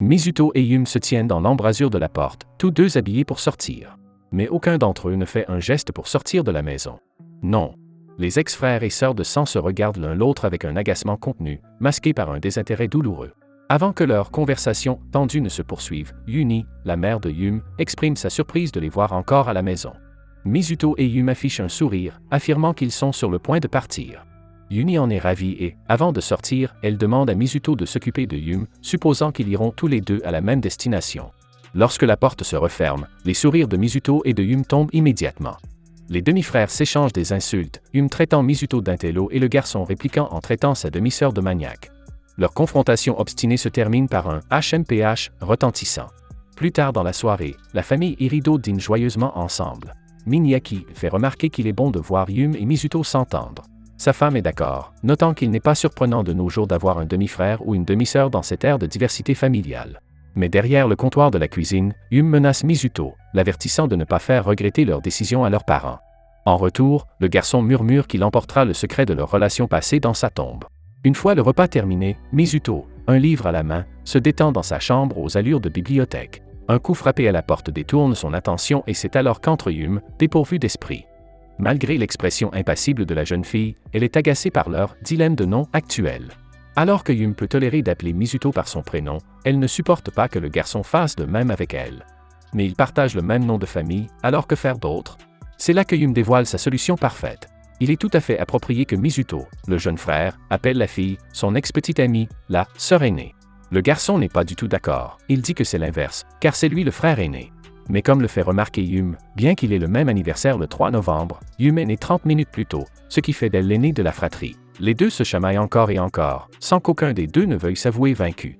Mizuto et Yum se tiennent dans l'embrasure de la porte, tous deux habillés pour sortir. Mais aucun d'entre eux ne fait un geste pour sortir de la maison. Non. Les ex-frères et sœurs de sang se regardent l'un l'autre avec un agacement contenu, masqué par un désintérêt douloureux. Avant que leur conversation tendue ne se poursuive, Yuni, la mère de Yum, exprime sa surprise de les voir encore à la maison. Mizuto et Yum affichent un sourire, affirmant qu'ils sont sur le point de partir. Yuni en est ravie et, avant de sortir, elle demande à Mizuto de s'occuper de Yum, supposant qu'ils iront tous les deux à la même destination. Lorsque la porte se referme, les sourires de Mizuto et de Yum tombent immédiatement. Les demi-frères s'échangent des insultes, Yum traitant Mizuto d'intello et le garçon répliquant en traitant sa demi-sœur de maniaque. Leur confrontation obstinée se termine par un HMPH retentissant. Plus tard dans la soirée, la famille Irido dîne joyeusement ensemble. Miniaki fait remarquer qu'il est bon de voir Yum et Mizuto s'entendre. Sa femme est d'accord, notant qu'il n'est pas surprenant de nos jours d'avoir un demi-frère ou une demi-sœur dans cette ère de diversité familiale. Mais derrière le comptoir de la cuisine, Yum menace Mizuto, l'avertissant de ne pas faire regretter leur décision à leurs parents. En retour, le garçon murmure qu'il emportera le secret de leur relation passée dans sa tombe. Une fois le repas terminé, Mizuto, un livre à la main, se détend dans sa chambre aux allures de bibliothèque. Un coup frappé à la porte détourne son attention et c'est alors qu'entre Yum, dépourvu d'esprit. Malgré l'expression impassible de la jeune fille, elle est agacée par leur dilemme de nom actuel. Alors que Yum peut tolérer d'appeler Mizuto par son prénom, elle ne supporte pas que le garçon fasse de même avec elle. Mais ils partagent le même nom de famille, alors que faire d'autre? C'est là que Yum dévoile sa solution parfaite. Il est tout à fait approprié que Mizuto, le jeune frère, appelle la fille, son ex-petite amie, la sœur aînée. Le garçon n'est pas du tout d'accord, il dit que c'est l'inverse, car c'est lui le frère aîné. Mais comme le fait remarquer Yum, bien qu'il ait le même anniversaire le 3 novembre, Yum est né 30 minutes plus tôt, ce qui fait d'elle l'aînée de la fratrie. Les deux se chamaillent encore et encore, sans qu'aucun des deux ne veuille s'avouer vaincu.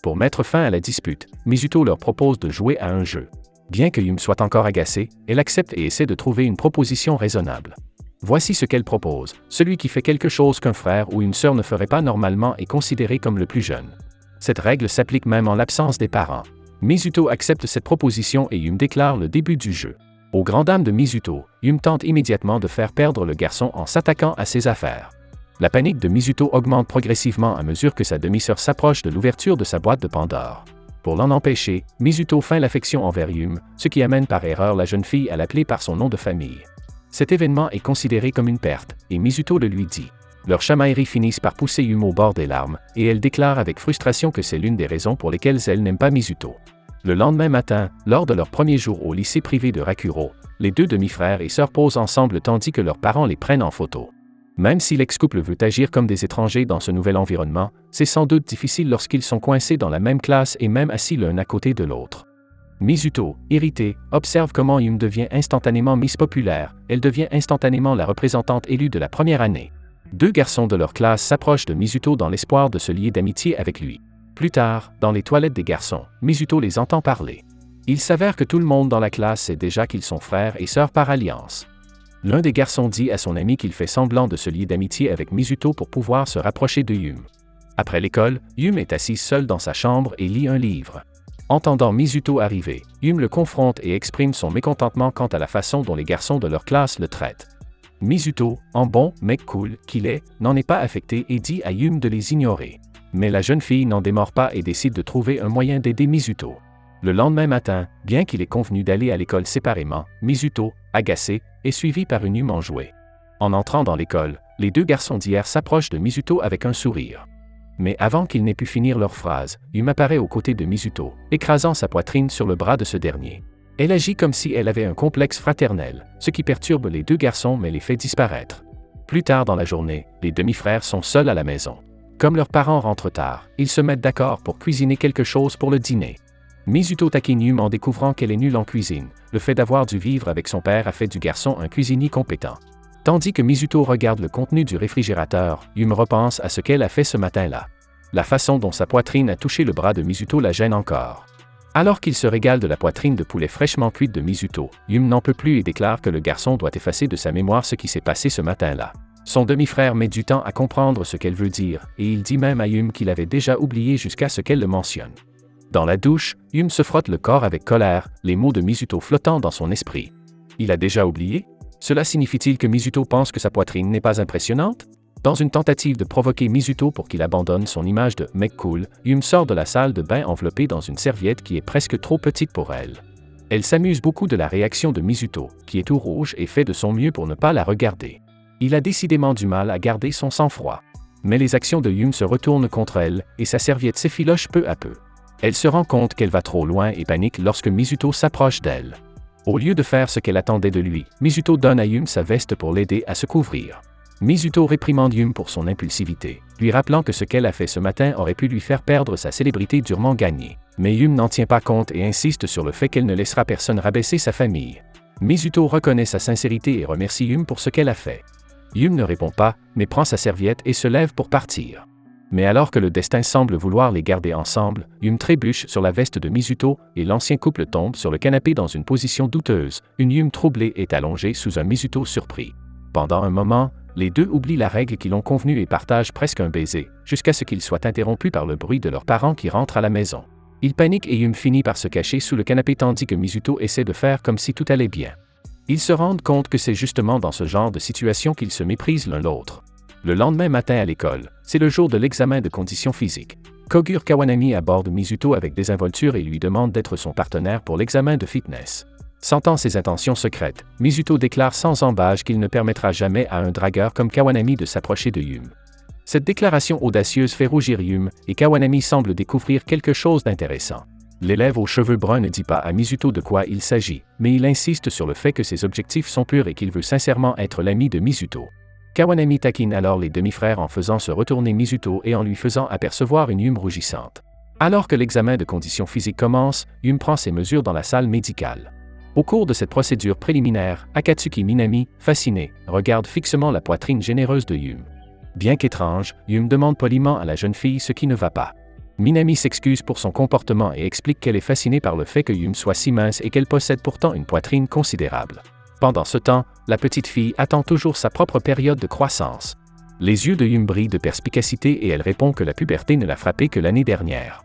Pour mettre fin à la dispute, Mizuto leur propose de jouer à un jeu. Bien que Yum soit encore agacée, elle accepte et essaie de trouver une proposition raisonnable. Voici ce qu'elle propose. Celui qui fait quelque chose qu'un frère ou une sœur ne ferait pas normalement est considéré comme le plus jeune. Cette règle s'applique même en l'absence des parents. Mizuto accepte cette proposition et Yum déclare le début du jeu. Aux grandes dames de Mizuto, Yum tente immédiatement de faire perdre le garçon en s'attaquant à ses affaires. La panique de Mizuto augmente progressivement à mesure que sa demi-sœur s'approche de l'ouverture de sa boîte de Pandore. Pour l'en empêcher, Mizuto feint l'affection envers Yum, ce qui amène par erreur la jeune fille à l'appeler par son nom de famille. Cet événement est considéré comme une perte, et Mizuto le lui dit. Leurs chamailleries finissent par pousser Yum au bord des larmes, et elle déclare avec frustration que c'est l'une des raisons pour lesquelles elle n'aime pas Mizuto. Le lendemain matin, lors de leur premier jour au lycée privé de Rakuro, les deux demi-frères et sœurs posent ensemble tandis que leurs parents les prennent en photo. Même si l'ex-couple veut agir comme des étrangers dans ce nouvel environnement, c'est sans doute difficile lorsqu'ils sont coincés dans la même classe et même assis l'un à côté de l'autre. Mizuto, irritée, observe comment Yum devient instantanément Miss Populaire, elle devient instantanément la représentante élue de la première année. Deux garçons de leur classe s'approchent de Mizuto dans l'espoir de se lier d'amitié avec lui. Plus tard, dans les toilettes des garçons, Mizuto les entend parler. Il s'avère que tout le monde dans la classe sait déjà qu'ils sont frères et sœurs par alliance. L'un des garçons dit à son ami qu'il fait semblant de se lier d'amitié avec Mizuto pour pouvoir se rapprocher de Yum. Après l'école, Yum est assise seule dans sa chambre et lit un livre. Entendant Mizuto arriver, Yum le confronte et exprime son mécontentement quant à la façon dont les garçons de leur classe le traitent. Mizuto, en bon mec cool qu'il est, n'en est pas affecté et dit à Yum de les ignorer. Mais la jeune fille n'en démord pas et décide de trouver un moyen d'aider Mizuto. Le lendemain matin, bien qu'il ait convenu d'aller à l'école séparément, Mizuto, agacé, est suivi par une Yum en jouet. En entrant dans l'école, les deux garçons d'hier s'approchent de Mizuto avec un sourire. Mais avant qu'ils n'aient pu finir leur phrase, Yum apparaît aux côtés de Mizuto, écrasant sa poitrine sur le bras de ce dernier. Elle agit comme si elle avait un complexe fraternel, ce qui perturbe les deux garçons mais les fait disparaître. Plus tard dans la journée, les demi-frères sont seuls à la maison. Comme leurs parents rentrent tard, ils se mettent d'accord pour cuisiner quelque chose pour le dîner. Mizuto taquine Yum en découvrant qu'elle est nulle en cuisine. Le fait d'avoir dû vivre avec son père a fait du garçon un cuisinier compétent. Tandis que Mizuto regarde le contenu du réfrigérateur, Yum repense à ce qu'elle a fait ce matin-là. La façon dont sa poitrine a touché le bras de Mizuto la gêne encore. Alors qu'il se régale de la poitrine de poulet fraîchement cuite de Mizuto, Yum n'en peut plus et déclare que le garçon doit effacer de sa mémoire ce qui s'est passé ce matin-là. Son demi-frère met du temps à comprendre ce qu'elle veut dire, et il dit même à Yum qu'il avait déjà oublié jusqu'à ce qu'elle le mentionne. Dans la douche, Yum se frotte le corps avec colère, les mots de Mizuto flottant dans son esprit. Il a déjà oublié? Cela signifie-t-il que Mizuto pense que sa poitrine n'est pas impressionnante? Dans une tentative de provoquer Mizuto pour qu'il abandonne son image de mec cool, Yum sort de la salle de bain enveloppée dans une serviette qui est presque trop petite pour elle. Elle s'amuse beaucoup de la réaction de Mizuto, qui est tout rouge et fait de son mieux pour ne pas la regarder. Il a décidément du mal à garder son sang-froid. Mais les actions de Yum se retournent contre elle, et sa serviette s'effiloche peu à peu. Elle se rend compte qu'elle va trop loin et panique lorsque Mizuto s'approche d'elle. Au lieu de faire ce qu'elle attendait de lui, Mizuto donne à Yum sa veste pour l'aider à se couvrir. Mizuto réprimande Yum pour son impulsivité, lui rappelant que ce qu'elle a fait ce matin aurait pu lui faire perdre sa célébrité durement gagnée. Mais Yum n'en tient pas compte et insiste sur le fait qu'elle ne laissera personne rabaisser sa famille. Mizuto reconnaît sa sincérité et remercie Yum pour ce qu'elle a fait. Yum ne répond pas, mais prend sa serviette et se lève pour partir. Mais alors que le destin semble vouloir les garder ensemble, Yum trébuche sur la veste de Mizuto et l'ancien couple tombe sur le canapé dans une position douteuse. Une Yum troublée est allongée sous un Mizuto surpris. Pendant un moment, les deux oublient la règle qu'ils ont convenue et partagent presque un baiser, jusqu'à ce qu'ils soient interrompus par le bruit de leurs parents qui rentrent à la maison. Ils paniquent et Yum finit par se cacher sous le canapé tandis que Mizuto essaie de faire comme si tout allait bien. Ils se rendent compte que c'est justement dans ce genre de situation qu'ils se méprisent l'un l'autre. Le lendemain matin à l'école, c'est le jour de l'examen de conditions physiques. Kogure Kawanami aborde Mizuto avec désinvolture et lui demande d'être son partenaire pour l'examen de fitness. Sentant ses intentions secrètes, Mizuto déclare sans embâche qu'il ne permettra jamais à un dragueur comme Kawanami de s'approcher de Yum. Cette déclaration audacieuse fait rougir Yum, et Kawanami semble découvrir quelque chose d'intéressant. L'élève aux cheveux bruns ne dit pas à Mizuto de quoi il s'agit, mais il insiste sur le fait que ses objectifs sont purs et qu'il veut sincèrement être l'ami de Mizuto. Kawanami taquine alors les demi-frères en faisant se retourner Mizuto et en lui faisant apercevoir une Yum rougissante. Alors que l'examen de conditions physiques commence, Yum prend ses mesures dans la salle médicale. Au cours de cette procédure préliminaire, Akatsuki Minami, fasciné, regarde fixement la poitrine généreuse de Yum. Bien qu'étrange, Yum demande poliment à la jeune fille ce qui ne va pas. Minami s'excuse pour son comportement et explique qu'elle est fascinée par le fait que Yum soit si mince et qu'elle possède pourtant une poitrine considérable. Pendant ce temps, la petite fille attend toujours sa propre période de croissance. Les yeux de Yum brillent de perspicacité et elle répond que la puberté ne l'a frappée que l'année dernière.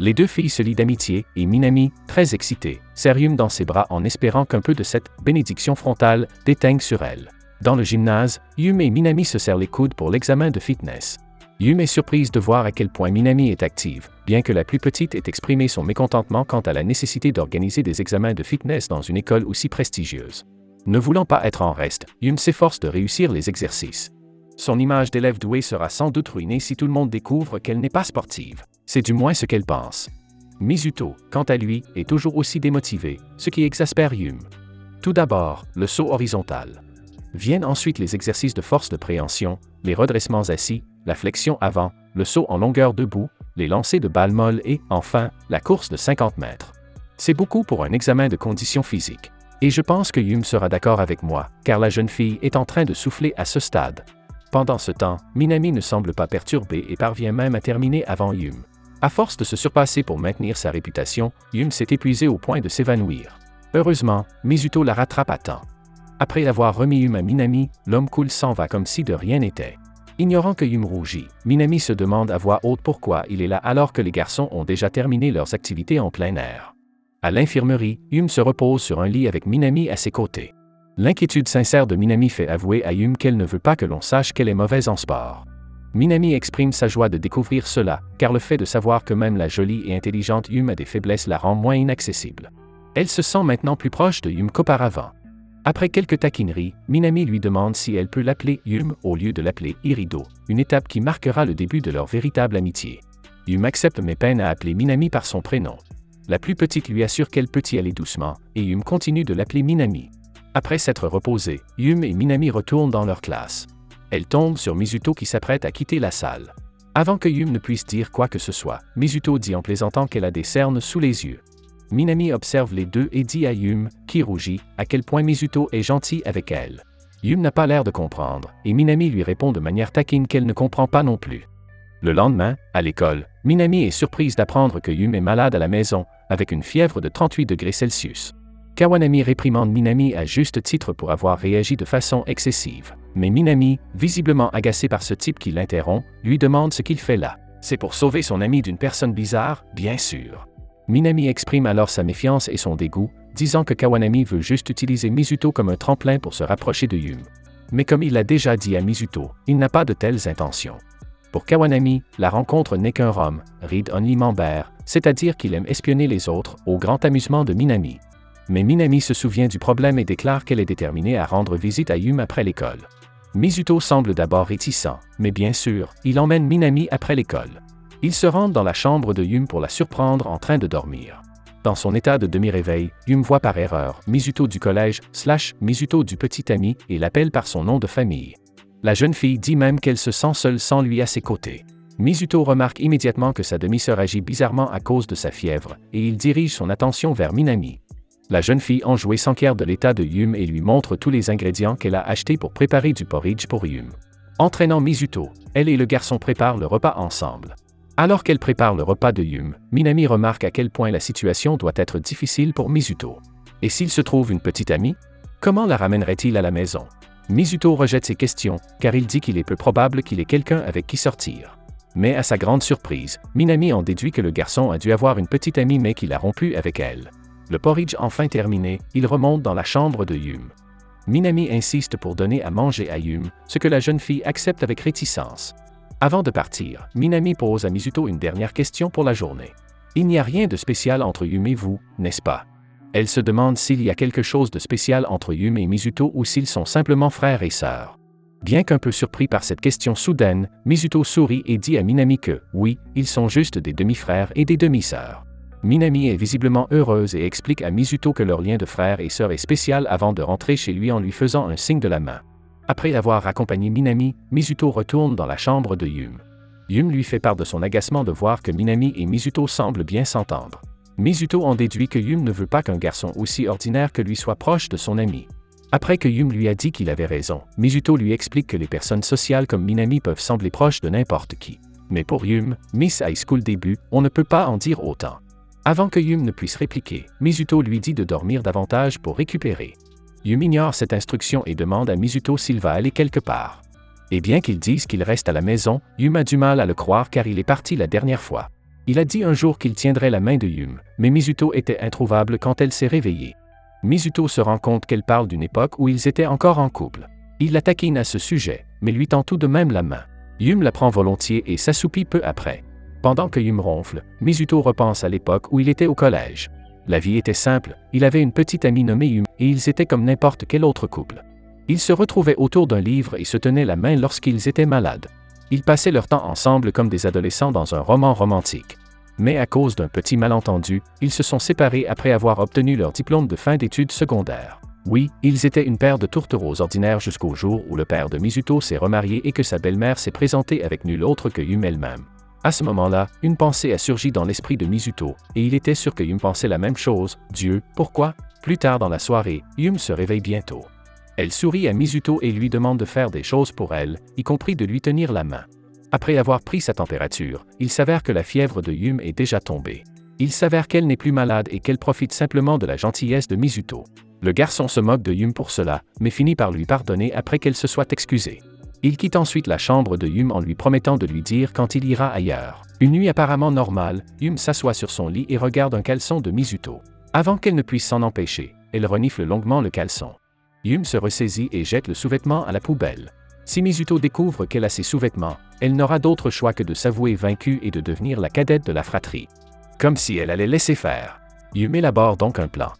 Les deux filles se lient d'amitié et Minami, très excitée, serre Yum dans ses bras en espérant qu'un peu de cette bénédiction frontale déteigne sur elle. Dans le gymnase, Yum et Minami se serrent les coudes pour l'examen de fitness. Yum est surprise de voir à quel point Minami est active, bien que la plus petite ait exprimé son mécontentement quant à la nécessité d'organiser des examens de fitness dans une école aussi prestigieuse. Ne voulant pas être en reste, Yum s'efforce de réussir les exercices. Son image d'élève douée sera sans doute ruinée si tout le monde découvre qu'elle n'est pas sportive. C'est du moins ce qu'elle pense. Mizuto, quant à lui, est toujours aussi démotivé, ce qui exaspère Yum. Tout d'abord, le saut horizontal. Viennent ensuite les exercices de force de préhension, les redressements assis, la flexion avant, le saut en longueur debout, les lancers de balles molles et, enfin, la course de 50 mètres. C'est beaucoup pour un examen de conditions physiques. Et je pense que Yum sera d'accord avec moi, car la jeune fille est en train de souffler à ce stade. Pendant ce temps, Minami ne semble pas perturbée et parvient même à terminer avant Yum. À force de se surpasser pour maintenir sa réputation, Yum s'est épuisé au point de s'évanouir. Heureusement, Mizuto la rattrape à temps. Après avoir remis Yum à Minami, l'homme cool s'en va comme si de rien n'était. Ignorant que Yum rougit, Minami se demande à voix haute pourquoi il est là alors que les garçons ont déjà terminé leurs activités en plein air. À l'infirmerie, Yum se repose sur un lit avec Minami à ses côtés. L'inquiétude sincère de Minami fait avouer à Yum qu'elle ne veut pas que l'on sache qu'elle est mauvaise en sport. Minami exprime sa joie de découvrir cela, car le fait de savoir que même la jolie et intelligente Yum a des faiblesses la rend moins inaccessible. Elle se sent maintenant plus proche de Yum qu'auparavant. Après quelques taquineries, Minami lui demande si elle peut l'appeler Yum au lieu de l'appeler Irido, une étape qui marquera le début de leur véritable amitié. Yum accepte mais peine à appeler Minami par son prénom. La plus petite lui assure qu'elle peut y aller doucement, et Yum continue de l'appeler Minami. Après s'être reposés, Yum et Minami retournent dans leur classe. Elle tombe sur Mizuto qui s'apprête à quitter la salle. Avant que Yum ne puisse dire quoi que ce soit, Mizuto dit en plaisantant qu'elle a des cernes sous les yeux. Minami observe les deux et dit à Yum, qui rougit, à quel point Mizuto est gentil avec elle. Yum n'a pas l'air de comprendre, et Minami lui répond de manière taquine qu'elle ne comprend pas non plus. Le lendemain, à l'école, Minami est surprise d'apprendre que Yum est malade à la maison, avec une fièvre de 38 degrés Celsius. Kawanami réprimande Minami à juste titre pour avoir réagi de façon excessive. Mais Minami, visiblement agacé par ce type qui l'interrompt, lui demande ce qu'il fait là. C'est pour sauver son ami d'une personne bizarre, bien sûr. Minami exprime alors sa méfiance et son dégoût, disant que Kawanami veut juste utiliser Mizuto comme un tremplin pour se rapprocher de Yum. mais comme il l'a déjà dit à Mizuto, il n'a pas de telles intentions. Pour Kawanami, la rencontre n'est qu'un rhum, read-only member, c'est-à-dire qu'il aime espionner les autres, au grand amusement de Minami. Mais Minami se souvient du problème et déclare qu'elle est déterminée à rendre visite à Yum après l'école. Mizuto semble d'abord réticent, mais bien sûr, il emmène Minami après l'école. Ils se rendent dans la chambre de Yum pour la surprendre en train de dormir. Dans son état de demi-réveil, Yum voit par erreur Mizuto du collège / Mizuto du petit ami et l'appelle par son nom de famille. La jeune fille dit même qu'elle se sent seule sans lui à ses côtés. Mizuto remarque immédiatement que sa demi-sœur agit bizarrement à cause de sa fièvre, et il dirige son attention vers Minami. La jeune fille enjouée s'enquiert de l'état de Yum et lui montre tous les ingrédients qu'elle a achetés pour préparer du porridge pour Yum. Entraînant Mizuto, elle et le garçon préparent le repas ensemble. Alors qu'elle prépare le repas de Yum, Minami remarque à quel point la situation doit être difficile pour Mizuto. Et s'il se trouve une petite amie? Comment la ramènerait-il à la maison? Mizuto rejette ces questions, car il dit qu'il est peu probable qu'il ait quelqu'un avec qui sortir. Mais à sa grande surprise, Minami en déduit que le garçon a dû avoir une petite amie mais qu'il a rompu avec elle. Le porridge enfin terminé, il remonte dans la chambre de Yum. Minami insiste pour donner à manger à Yum, ce que la jeune fille accepte avec réticence. Avant de partir, Minami pose à Mizuto une dernière question pour la journée. Il n'y a rien de spécial entre Yum et vous, n'est-ce pas? Elle se demande s'il y a quelque chose de spécial entre Yum et Mizuto ou s'ils sont simplement frères et sœurs. Bien qu'un peu surpris par cette question soudaine, Mizuto sourit et dit à Minami que, oui, ils sont juste des demi-frères et des demi-sœurs. Minami est visiblement heureuse et explique à Mizuto que leur lien de frère et sœur est spécial avant de rentrer chez lui en lui faisant un signe de la main. Après avoir accompagné Minami, Mizuto retourne dans la chambre de Yum. Yum lui fait part de son agacement de voir que Minami et Mizuto semblent bien s'entendre. Mizuto en déduit que Yum ne veut pas qu'un garçon aussi ordinaire que lui soit proche de son ami. Après que Yum lui a dit qu'il avait raison, Mizuto lui explique que les personnes sociales comme Minami peuvent sembler proches de n'importe qui. Mais pour Yum, Miss High School début, on ne peut pas en dire autant. Avant que Yum ne puisse répliquer, Mizuto lui dit de dormir davantage pour récupérer. Yum ignore cette instruction et demande à Mizuto s'il va aller quelque part. Et bien qu'il dise qu'il reste à la maison, Yum a du mal à le croire car il est parti la dernière fois. Il a dit un jour qu'il tiendrait la main de Yum, mais Mizuto était introuvable quand elle s'est réveillée. Mizuto se rend compte qu'elle parle d'une époque où ils étaient encore en couple. Il la taquine à ce sujet, mais lui tend tout de même la main. Yum la prend volontiers et s'assoupit peu après. Pendant que Yum ronfle, Mizuto repense à l'époque où il était au collège. La vie était simple, il avait une petite amie nommée Yum et ils étaient comme n'importe quel autre couple. Ils se retrouvaient autour d'un livre et se tenaient la main lorsqu'ils étaient malades. Ils passaient leur temps ensemble comme des adolescents dans un roman romantique. Mais à cause d'un petit malentendu, ils se sont séparés après avoir obtenu leur diplôme de fin d'études secondaires. Oui, ils étaient une paire de tourtereaux ordinaires jusqu'au jour où le père de Mizuto s'est remarié et que sa belle-mère s'est présentée avec nul autre que Yum elle-même. À ce moment-là, une pensée a surgi dans l'esprit de Mizuto, et il était sûr que Yum pensait la même chose. Dieu, pourquoi? Plus tard dans la soirée, Yum se réveille bientôt. Elle sourit à Mizuto et lui demande de faire des choses pour elle, y compris de lui tenir la main. Après avoir pris sa température, il s'avère que la fièvre de Yum est déjà tombée. Il s'avère qu'elle n'est plus malade et qu'elle profite simplement de la gentillesse de Mizuto. Le garçon se moque de Yum pour cela, mais finit par lui pardonner après qu'elle se soit excusée. Il quitte ensuite la chambre de Yum en lui promettant de lui dire quand il ira ailleurs. Une nuit apparemment normale, Yum s'assoit sur son lit et regarde un caleçon de Mizuto. Avant qu'elle ne puisse s'en empêcher, elle renifle longuement le caleçon. Yum se ressaisit et jette le sous-vêtement à la poubelle. Si Mizuto découvre qu'elle a ses sous-vêtements, elle n'aura d'autre choix que de s'avouer vaincue et de devenir la cadette de la fratrie. Comme si elle allait laisser faire. Yum élabore donc un plan.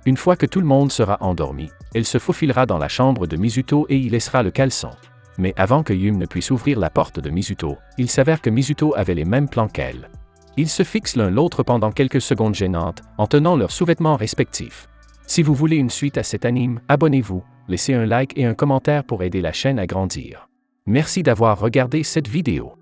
Une fois que tout le monde sera endormi, elle se faufilera dans la chambre de Mizuto et y laissera le caleçon. Mais avant que Yum ne puisse ouvrir la porte de Mizuto, il s'avère que Mizuto avait les mêmes plans qu'elle. Ils se fixent l'un l'autre pendant quelques secondes gênantes, en tenant leurs sous-vêtements respectifs. Si vous voulez une suite à cet anime, abonnez-vous, laissez un like et un commentaire pour aider la chaîne à grandir. Merci d'avoir regardé cette vidéo.